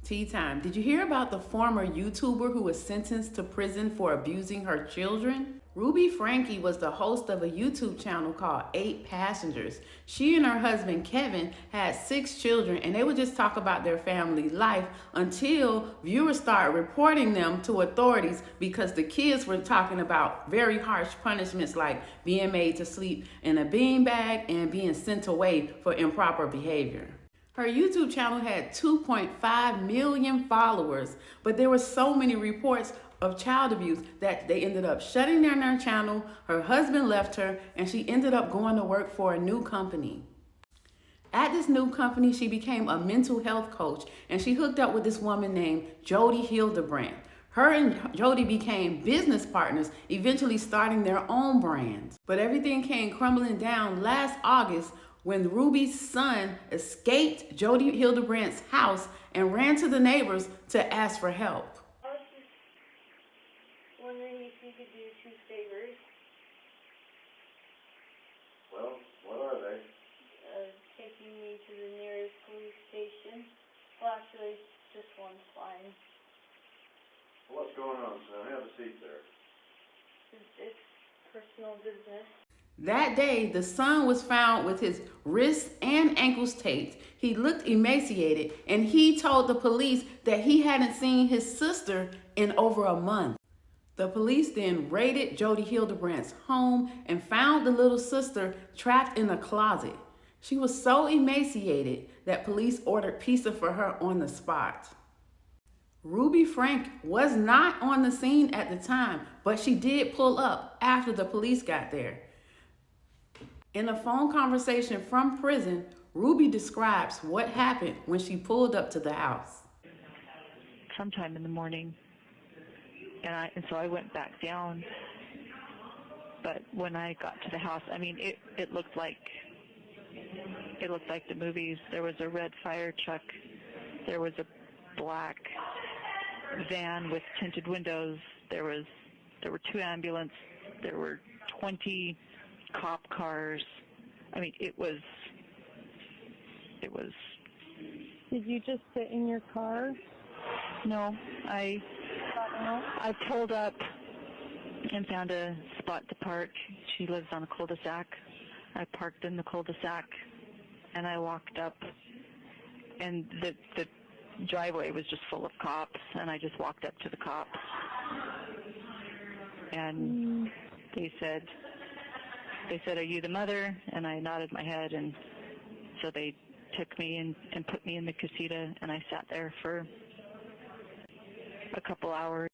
Tea time. Did you hear about the former YouTuber who was sentenced to prison for abusing her children? Ruby Franke was the host of a YouTube channel called 8 Passengers. She and her husband Kevin had 6 children, and they would just talk about their family life until viewers started reporting them to authorities because the kids were talking about very harsh punishments like being made to sleep in a beanbag and being sent away for improper behavior. Her YouTube channel had 2.5 million followers, but there were so many reports of child abuse that they ended up shutting down their channel. Her husband left her, and she ended up going to work for a new company. At this new company, she became a mental health coach, and she hooked up with this woman named Jodi Hildebrandt. Her and Jodi became business partners, eventually starting their own brands. But everything came crumbling down last August when Ruby's son escaped Jodi Hildebrandt's house and ran to the neighbors to ask for help. I was just wondering if you could do 2 favors. Well, what are they? Taking me to the nearest police station. Well, actually, just one's fine. What's going on, son? Have a seat there. It's personal business. That day, the son was found with his wrists and ankles taped. He looked emaciated, and he told the police that he hadn't seen his sister in over a month. The police then raided Jodi Hildebrandt's home and found the little sister trapped in a closet. She was so emaciated that police ordered pizza for her on the spot. Ruby Franke was not on the scene at the time, but she did pull up after the police got there. In a phone conversation from prison, Ruby describes what happened when she pulled up to the house. Sometime in the morning, and so I went back down. But when I got to the house, I mean, it looked like the movies. There was a red fire truck. There was a black van with tinted windows. There were 2 ambulances. There were 20 cop cars. I mean, it was. Did you just sit in your car? No, I pulled up and found a spot to park. She lives on a cul-de-sac. I parked in the cul-de-sac, and I walked up, and the driveway was just full of cops, and I just walked up to the cops, and they said, "Are you the mother?" And I nodded my head, and so they took me and put me in the casita, and I sat there for a couple hours.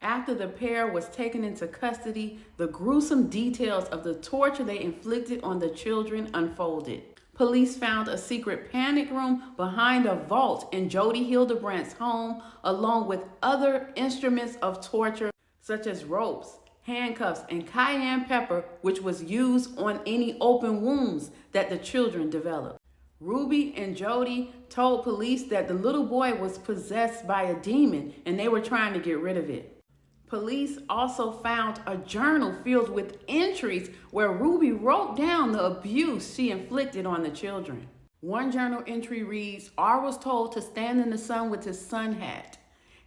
After the pair was taken into custody, the gruesome details of the torture they inflicted on the children unfolded. Police found a secret panic room behind a vault in Jodi Hildebrandt's home, along with other instruments of torture, such as ropes, handcuffs, and cayenne pepper, which was used on any open wounds that the children developed. Ruby and Jodi told police that the little boy was possessed by a demon and they were trying to get rid of it. Police also found a journal filled with entries where Ruby wrote down the abuse she inflicted on the children. One journal entry reads, "R was told to stand in the sun with his sun hat.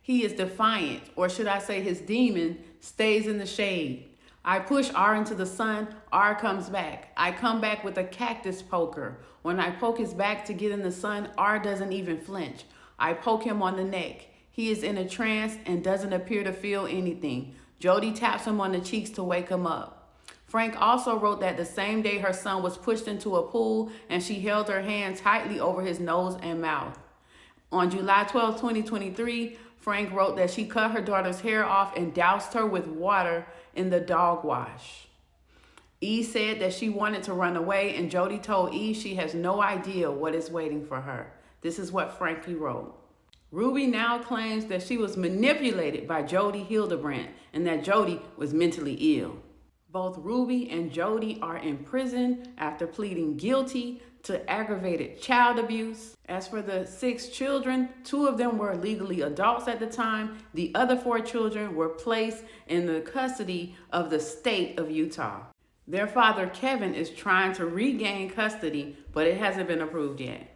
He is defiant, or should I say his demon, stays in the shade. I push R into the sun, R comes back. I come back with a cactus poker. When I poke his back to get in the sun, R doesn't even flinch. I poke him on the neck. He is in a trance and doesn't appear to feel anything. Jodi taps him on the cheeks to wake him up." Franke also wrote that the same day her son was pushed into a pool and she held her hand tightly over his nose and mouth. On July 12, 2023, Franke wrote that she cut her daughter's hair off and doused her with water in the dog wash. E said that she wanted to run away, and Jodi told E she has no idea what is waiting for her. This is what Franke wrote. Ruby now claims that she was manipulated by Jodi Hildebrandt and that Jodi was mentally ill. Both Ruby and Jodi are in prison after pleading guilty to aggravated child abuse. As for the 6 children, 2 of them were legally adults at the time. The other 4 children were placed in the custody of the state of Utah. Their father, Kevin, is trying to regain custody, but it hasn't been approved yet.